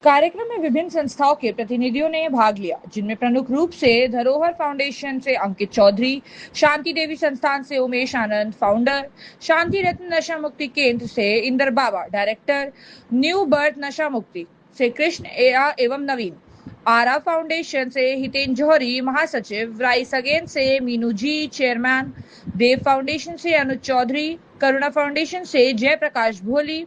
कार्यक्रम में विभिन्न संस्थाओं के प्रतिनिधियों ने भाग लिया, जिनमें प्रमुख रूप से धरोहर फाउंडेशन से अंकित चौधरी, शांति देवी संस्थान से उमेश आनंद फाउंडर, शांति रत्न नशा मुक्ति केंद्र से इंदर बाबा डायरेक्टर, न्यू बर्थ नशा मुक्ति से कृष्ण एवं नवीन, आरा फाउंडेशन से हितेन जौहरी महासचिव, राइस अगेन से मीनू जी चेयरमैन, देव फाउंडेशन से अनुज चौधरी, करुणा फाउंडेशन से जयप्रकाश भोली,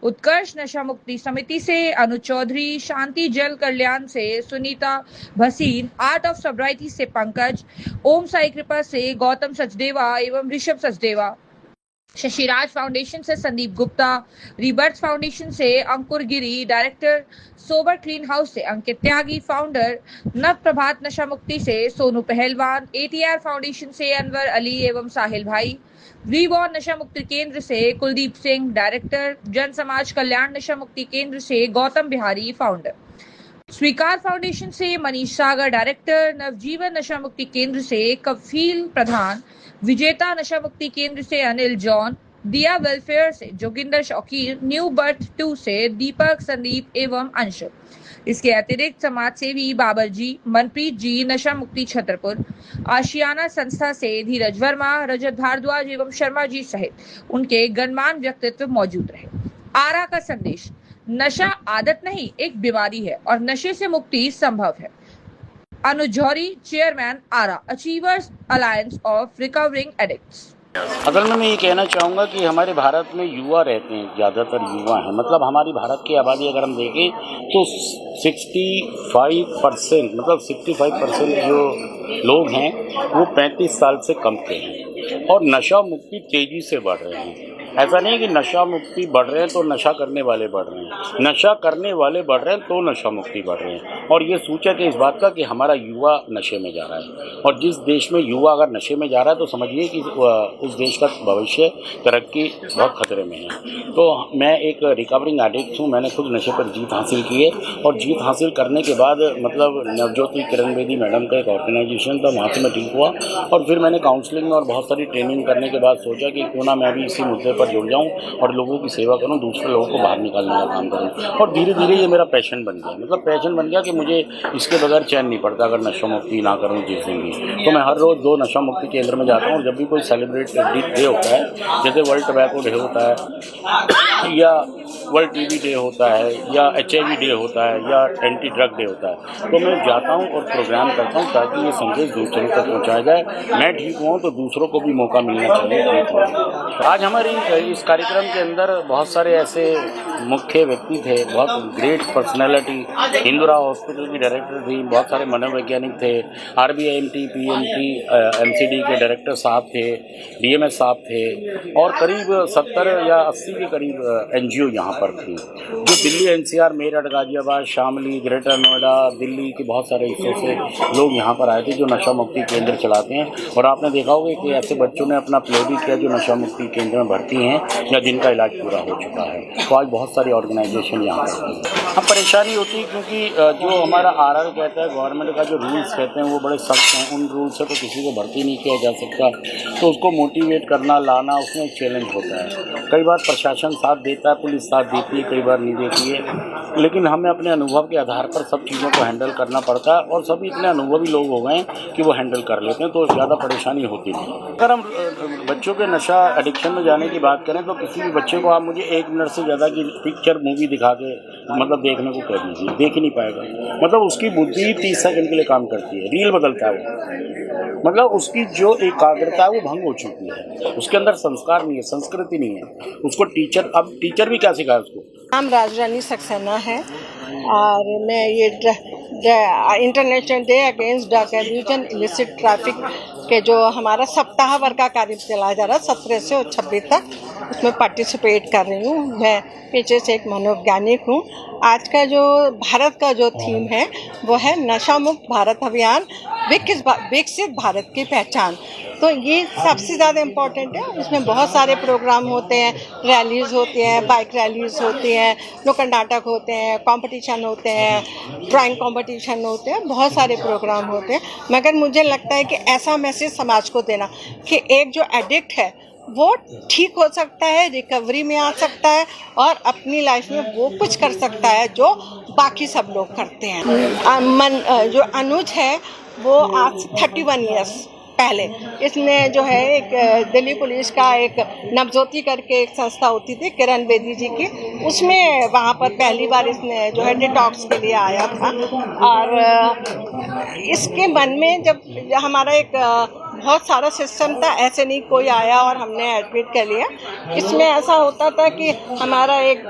उत्कर्ष नशा मुक्ति समिति से अनुज चौधरी, शांति जल कल्याण से सुनीता भसीन, आर्ट ऑफ सोब्राइटी से पंकज, ओम साई कृपा से गौतम सचदेवा एवं ऋषभ सचदेवा, शशिराज फाउंडेशन से संदीप गुप्ता, रिबर्थ फाउंडेशन से अंकुर गिरी डायरेक्टर, सोबर क्लीन हाउस से अंकित त्यागी फाउंडर, नव प्रभात नशा मुक्ति से सोनू पहलवान, एटीआर फाउंडेशन से अनवर अली एवं साहिल भाई, रीबॉर्न नशा मुक्ति केंद्र से कुलदीप सिंह डायरेक्टर, जन समाज कल्याण नशा मुक्ति केंद्र से गौतम बिहारी फाउंडर, स्वीकार फाउंडेशन से मनीष सागर डायरेक्टर, नवजीवन नशा मुक्ति केंद्र से कफील प्रधान, विजेता नशा मुक्ति केंद्र से अनिल जॉन, दिया वेलफेयर से जोगिंदर शौकीर, न्यू बर्थ 2 से दीपक संदीप एवं अंश। इसके अतिरिक्त समाज सेवी बाबर जी, मनप्रीत जी नशा मुक्ति छतरपुर, आशियाना संस्था से धीरज वर्मा, रजत भारद्वाज एवं शर्मा जी सहित उनके गणमान्य व्यक्तित्व मौजूद रहे। आरा का संदेश, नशा आदत नहीं एक बीमारी है और नशे से मुक्ति संभव है। अनुज जौहरी चेयरमैन आरा achievers alliance of recovering addicts. असल में मैं ये कहना चाहूँगा कि हमारे भारत में युवा रहते हैं, ज़्यादातर युवा हैं। मतलब हमारी भारत की आबादी अगर हम देखें तो 65% मतलब 65% जो लोग हैं वो 35 साल से कम के हैं और नशा मुक्ति तेज़ी से बढ़ रहे हैं। ऐसा नहीं है कि नशा मुक्ति बढ़ रहे हैं तो नशा करने वाले बढ़ रहे हैं, नशा करने वाले बढ़ रहे हैं तो नशा मुक्ति बढ़ रहे हैं। और ये सूचक है इस बात का कि हमारा युवा नशे में जा रहा है और जिस देश में युवा अगर नशे में जा रहा है तो समझिए कि उस देश का भविष्य तरक्की बहुत खतरे में है। तो मैं एक रिकवरिंग एडिक्ट हूँ, मैंने खुद नशे पर जीत हासिल की है और जीत हासिल करने के बाद मतलब नवज्योति किरण बेदी मैडम का एक ऑर्गेनाइजेशन था, वहाँ से मैं ठीक हुआ और फिर मैंने काउंसलिंग और बहुत सारी ट्रेनिंग करने के बाद सोचा कि क्यों ना मैं भी इसी मुद्दे पर जुड़ जाऊं और लोगों की सेवा करूं, दूसरे लोगों को बाहर निकालने का काम करूं। और धीरे धीरे ये मेरा पैशन बन गया, मतलब पैशन बन गया कि मुझे इसके बगैर चैन नहीं पड़ता अगर नशा मुक्ति ना करूं जिस दिन भी। तो मैं हर रोज़ 2 नशा मुक्ति केंद्र में जाता हूँ और जब भी कोई सेलिब्रेट डे होता है, जैसे वर्ल्ड टबैको डे होता है या वर्ल्ड टीबी डे होता है या HIV डे होता है या एंटी ड्रग डे होता है, तो मैं जाता हूँ और प्रोग्राम करता हूँ ताकि ये संदेश दूसरों तक पहुँचाया जाए। मैं ठीक हूँ तो दूसरों को भी मौका मिलना चाहिए ठीक होने। आज हमारी इस कार्यक्रम के अंदर बहुत सारे ऐसे मुख्य व्यक्ति थे, बहुत ग्रेट पर्सनैलिटी। इंदिरा हॉस्पिटल की डायरेक्टर थी, बहुत सारे मनोवैज्ञानिक थे, RBIMT PMT MCD के डायरेक्टर साहब थे, DMS साहब थे और करीब 70 या 80 के करीब NGO यहाँ पर थी जो दिल्ली NCR मेरठ गाजियाबाद शामली ग्रेटर नोएडा दिल्ली के बहुत सारे हिस्सों से लोग यहाँ पर आए थे जो नशा मुक्ति केंद्र चलाते हैं। और आपने देखा होगा कि ऐसे बच्चों ने अपना प्ले भी किया जो नशा मुक्ति केंद्र में भर्ती हैं या जिनका इलाज पूरा हो चुका है। तो आज बहुत सारी ऑर्गेनाइजेशन यहाँ पर हम परेशानी होती है क्योंकि जो हमारा RR कहता है, गवर्नमेंट का जो रूल्स कहते हैं वो बड़े सख्त हैं। उन रूल्स से तो किसी को भर्ती नहीं किया जा सकता, तो उसको मोटिवेट करना लाना उसमें एक चैलेंज होता है। कई बार प्रशासन साथ देता है, पुलिस साथ देती है, कई बार नहीं देती है, लेकिन हमें अपने अनुभव के आधार पर सब चीज़ों को हैंडल करना पड़ता है और सभी इतने अनुभवी लोग हो गए हैं कि वो हैंडल कर लेते हैं, तो ज़्यादा परेशानी होती नहीं। अगर हम बच्चों के नशा एडिक्शन में जाने की बात करें तो किसी भी बच्चे को आप मुझे 1 मिनट से ज़्यादा की पिक्चर मूवी दिखा के मतलब देखने को कह दीजिए, देख ही नहीं पाएगा। मतलब उसकी बुद्धि 30 सेकंड के लिए काम करती है, रील बदलता है वो, मतलब उसकी जो एकाग्रता है वो भंग हो चुकी है, उसके अंदर संस्कार नहीं है, संस्कृति नहीं है। उसको टीचर भी क्या सिखाए उसको। नाम राजरानी सक्सेना है और मैं ये international day against drug abuse and illicit traffic के जो हमारा सप्ताह भर का कार्य चलाया जा रहा है 17 से 26 तक, उसमें पार्टिसिपेट कर रही हूँ। मैं पीछे से एक मनोवैज्ञानिक हूँ। आज का जो भारत का जो थीम है वो है नशा मुक्त भारत अभियान, विकसित भारत की पहचान। तो ये सबसे ज़्यादा इम्पोर्टेंट है। इसमें बहुत सारे प्रोग्राम होते हैं, रैलीज़ होती हैं, बाइक रैलीज़ होती हैं, नुक्कड़ नाटक होते हैं, कंपटीशन होते हैं, ड्राइंग कंपटीशन होते हैं, बहुत सारे प्रोग्राम होते हैं। मगर मुझे लगता है कि ऐसा मैसेज समाज को देना कि एक जो एडिक्ट है वो ठीक हो सकता है, रिकवरी में आ सकता है और अपनी लाइफ में वो कुछ कर सकता है जो बाकी सब लोग करते हैं। जो अनुज है वो आज 31 ईयर्स पहले इसने जो है एक दिल्ली पुलिस का एक नवज्योति करके एक संस्था होती थी किरण बेदी जी की, उसमें वहाँ पर पहली बार इसने जो है डिटॉक्स के लिए आया था। और इसके मन में जब हमारा एक बहुत सारा सिस्टम था, ऐसे नहीं कोई आया और हमने एडमिट कर लिया। इसमें ऐसा होता था कि हमारा एक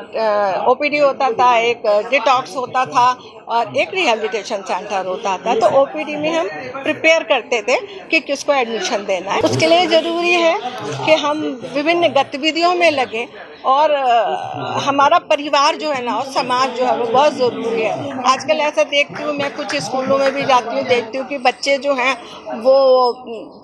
ओपीडी होता था, एक डिटॉक्स होता था और एक रिहैबिलिटेशन सेंटर होता था। तो ओपीडी में हम प्रिपेयर करते थे कि किसको एडमिशन देना है। उसके लिए ज़रूरी है कि हम विभिन्न गतिविधियों में लगें और हमारा परिवार जो है ना और समाज जो है वो बहुत ज़रूरी है। आजकल ऐसा देखती हूँ, मैं कुछ स्कूलों में भी जाती हूँ, देखती हूँ कि बच्चे जो हैं वो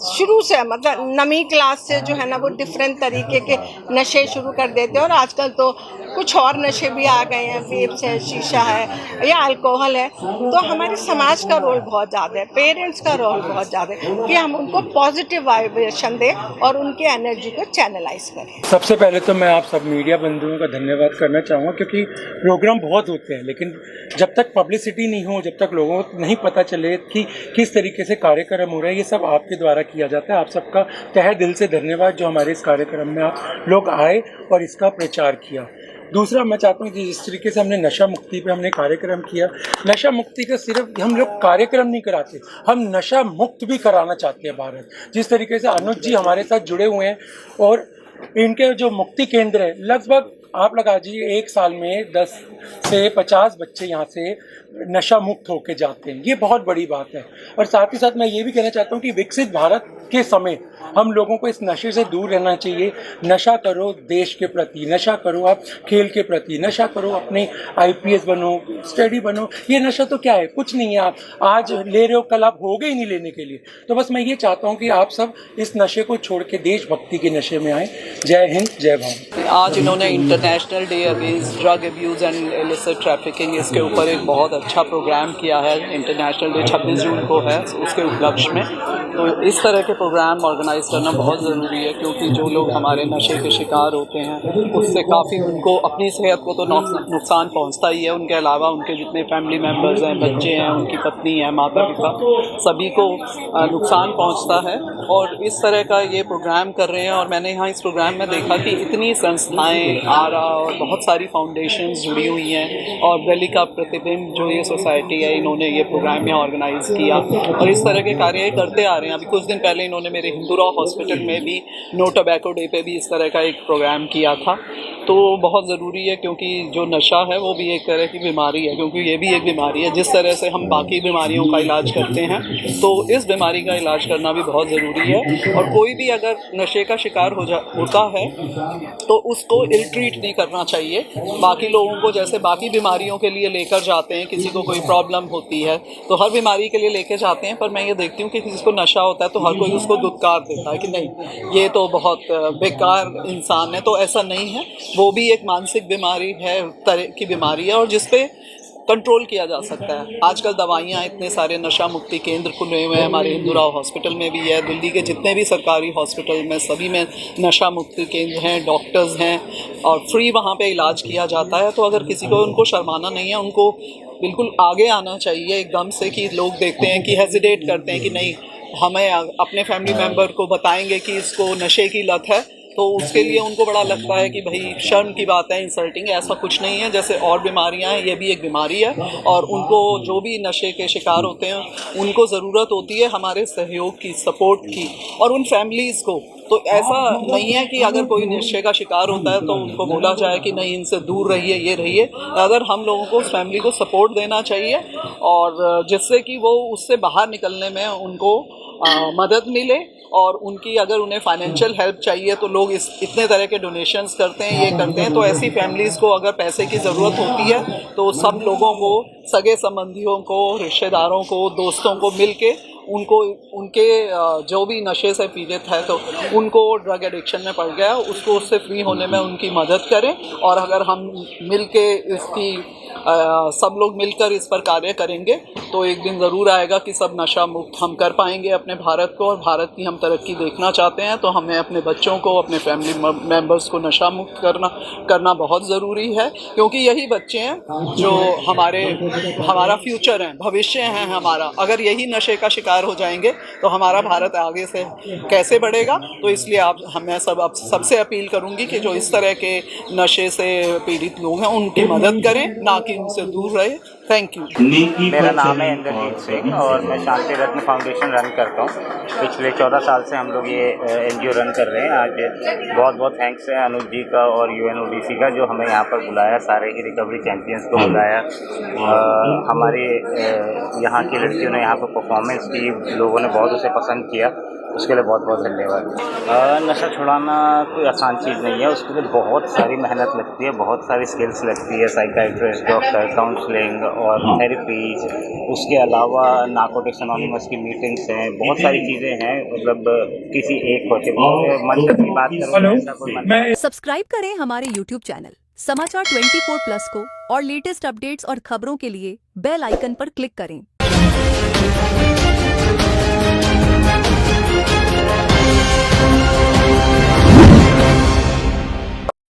शुरू से मतलब 9वीं क्लास से जो है ना वो डिफरेंट तरीके के नशे शुरू कर देते हैं। और आजकल तो कुछ और नशे भी आ गए हैं, वेप्स है, शीशा है या अल्कोहल है। तो हमारे समाज का रोल बहुत ज़्यादा है, पेरेंट्स का रोल बहुत ज़्यादा है कि हम उनको पॉजिटिव वाइब्रेशन दें और उनकी एनर्जी को चैनलाइज करें। सबसे पहले तो मैं आप सब मीडिया बंधुओं का धन्यवाद करना चाहूँगा, क्योंकि प्रोग्राम बहुत होते हैं लेकिन जब तक पब्लिसिटी नहीं हो, जब तक लोगों को नहीं पता चले कि किस तरीके से कार्यक्रम हो रहा है, ये सब आपके द्वारा किया जाता है। आप सबका तहे दिल से धन्यवाद जो हमारे इस कार्यक्रम में आप लोग आए और इसका प्रचार किया। दूसरा मैं चाहता हूँ कि जिस तरीके से हमने नशा मुक्ति पे हमने कार्यक्रम किया, नशा मुक्ति का सिर्फ हम लोग कार्यक्रम नहीं कराते, हम नशा मुक्त भी कराना चाहते हैं भारत। जिस तरीके से अनुज जी हमारे साथ जुड़े हुए हैं और इनके जो मुक्ति केंद्र है, लगभग आप लगा दीजिए 1 साल में 10 से 50 बच्चे यहाँ से नशा मुक्त होके जाते हैं। ये बहुत बड़ी बात है। और साथ ही साथ मैं ये भी कहना चाहता हूँ कि विकसित भारत के समय हम लोगों को इस नशे से दूर रहना चाहिए। नशा करो देश के प्रति, नशा करो आप खेल के प्रति, नशा करो अपने IPS बनो, स्टडी बनो। ये नशा तो क्या है, कुछ नहीं है। आप आज ले रहे हो, कल आप होगे ही नहीं लेने के लिए। तो बस मैं ये चाहता हूँ कि आप सब इस नशे को छोड़ के देशभक्ति के नशे में आए। जय हिंद, जय भारत। आज इन्होंने international day against drug abuse and illicit trafficking, इसके ऊपर एक बहुत अच्छा प्रोग्राम किया है। इंटरनेशनल डे 26 जून को है, उसके उपलक्ष्य में। तो इस तरह के प्रोग्राम ऑर्गेनाइज करना बहुत ज़रूरी है, क्योंकि जो लोग हमारे नशे के शिकार होते हैं उससे काफ़ी उनको अपनी सेहत को तो नुकसान पहुंचता ही है, उनके अलावा उनके जितने फैमिली मेम्बर्स हैं, बच्चे हैं, उनकी पत्नी है, माता पिता, सभी को नुकसान पहुंचता है। और इस तरह का ये प्रोग्राम कर रहे हैं। और मैंने यहाँ इस प्रोग्राम में देखा कि इतनी संस्थाएँ आरा और बहुत सारी फाउंडेशंस जुड़ी हुई हैं और दिल्ली का प्रतिबिंब जो ये सोसाइटी है, इन्होंने ये प्रोग्राम यहाँ ऑर्गेनाइज़ किया और इस तरह के कार्य करते आ रहे हैं। अभी कुछ दिन पहले इन्होंने मेरे हिंदूराव हॉस्पिटल में भी नो टोबैको डे पे भी इस तरह का एक प्रोग्राम किया था। तो बहुत ज़रूरी है, क्योंकि जो नशा है वो भी एक तरह की बीमारी है, क्योंकि ये भी एक बीमारी है। जिस तरह से हम बाकी बीमारियों का इलाज करते हैं तो इस बीमारी का इलाज करना भी बहुत ज़रूरी है। और कोई भी अगर नशे का शिकार होता है तो उसको इल ट्रीट नहीं करना चाहिए। बाकी लोगों को जैसे बाकी बीमारियों के लिए लेकर जाते हैं, किसी को कोई प्रॉब्लम होती है तो हर बीमारी के लिए लेके जाते हैं, पर मैं ये देखती हूँ कि किसी को नशा होता है तो हर कोई उसको दुत्कार देता है कि नहीं ये तो बहुत बेकार इंसान है। तो ऐसा नहीं है, वो भी एक मानसिक बीमारी है, तरह की बीमारी है और जिस पे कंट्रोल किया जा सकता है। आजकल दवाइयाँ, इतने सारे नशा मुक्ति केंद्र खुले हुए हैं, हमारे हिंदूराव हॉस्पिटल में भी है, दिल्ली के जितने भी सरकारी हॉस्पिटल में सभी में नशा मुक्ति केंद्र हैं, डॉक्टर्स हैं और फ्री वहाँ पे इलाज किया जाता है। तो अगर किसी को उनको शर्माना नहीं है, उनको बिल्कुल आगे आना चाहिए एकदम से। कि लोग देखते हैं कि हेजिटेट करते हैं कि नहीं हमें अपने फैमिली मेम्बर को बताएंगे कि इसको नशे की लत है, तो उसके लिए उनको बड़ा लगता है कि भाई शर्म की बात है, इंसल्टिंग है। ऐसा कुछ नहीं है। जैसे और बीमारियां हैं, ये भी एक बीमारी है और उनको जो भी नशे के शिकार होते हैं उनको ज़रूरत होती है हमारे सहयोग की, सपोर्ट की और उन फैमिलीज़ को। तो ऐसा नहीं है कि अगर कोई नशे का शिकार होता है तो उनको बोला जाए कि नहीं इनसे दूर रहिए, ये रहिए। अगर हम लोगों को उस फैमिली को सपोर्ट देना चाहिए और जिससे कि वो उससे बाहर निकलने में उनको मदद मिले। और उनकी अगर उन्हें फाइनेंशियल हेल्प चाहिए तो लोग इतने तरह के डोनेशंस करते हैं, ये करते हैं। तो ऐसी फैमिलीज़ को अगर पैसे की ज़रूरत होती है तो सब लोगों को, सगे संबंधियों को, रिश्तेदारों को, दोस्तों को मिल के उनको उनके जो भी नशे से पीड़ित है तो उनको ड्रग एडिक्शन में पड़ गया उसको उससे फ्री होने में उनकी मदद करें। और अगर हम मिल के इसकी सब लोग मिलकर इस पर कार्य करेंगे तो एक दिन ज़रूर आएगा कि सब नशा मुक्त हम कर पाएंगे अपने भारत को, और भारत की हम तरक्की देखना चाहते हैं तो हमें अपने बच्चों को, अपने फैमिली मेम्बर्स को नशा मुक्त करना बहुत ज़रूरी है, क्योंकि यही बच्चे हैं जो हमारा फ्यूचर हैं, भविष्य हैं हमारा। अगर यही नशे का शिकार हो जाएंगे तो हमारा भारत आगे से कैसे बढ़ेगा। तो इसलिए मैं सबसे अपील करूंगी कि जो इस तरह के नशे से पीड़ित लोग हैं उनकी मदद करें, ना कि उनसे दूर रहे। Thank you. मेरा नाम है इंद्रजीत सिंह और मैं शांति रत्न फाउंडेशन रन करता हूँ। पिछले 14 साल से हम लोग ये एनजीओ रन कर रहे हैं। आज बहुत बहुत थैंक्स है अनुज जी का और यूएनओडीसी का जो हमें यहाँ पर बुलाया, सारे ही रिकवरी चैंपियंस को बुलाया। हमारे यहाँ की लड़कियों ने यहाँ पर परफॉर्मेंस की, लोगों ने बहुत उसे पसंद किया, उसके लिए बहुत बहुत धन्यवाद। नशा छुड़ाना कोई आसान चीज़ नहीं है, उसके लिए बहुत सारी मेहनत लगती है, बहुत सारी स्किल्स लगती है, साइकाइट्रिस्ट, डॉक्टर, काउंसलिंग और थेरेपीज। उसके अलावा नारकोटिक्स एनोनिमस की मीटिंग्स हैं, बहुत सारी चीज़ें हैं। मतलब किसी एक मंत्र की बात करूँ, सब्सक्राइब करें हमारे YouTube चैनल समाचार 24+ को और लेटेस्ट अपडेट्स और खबरों के लिए बेल आइकन पर क्लिक करें।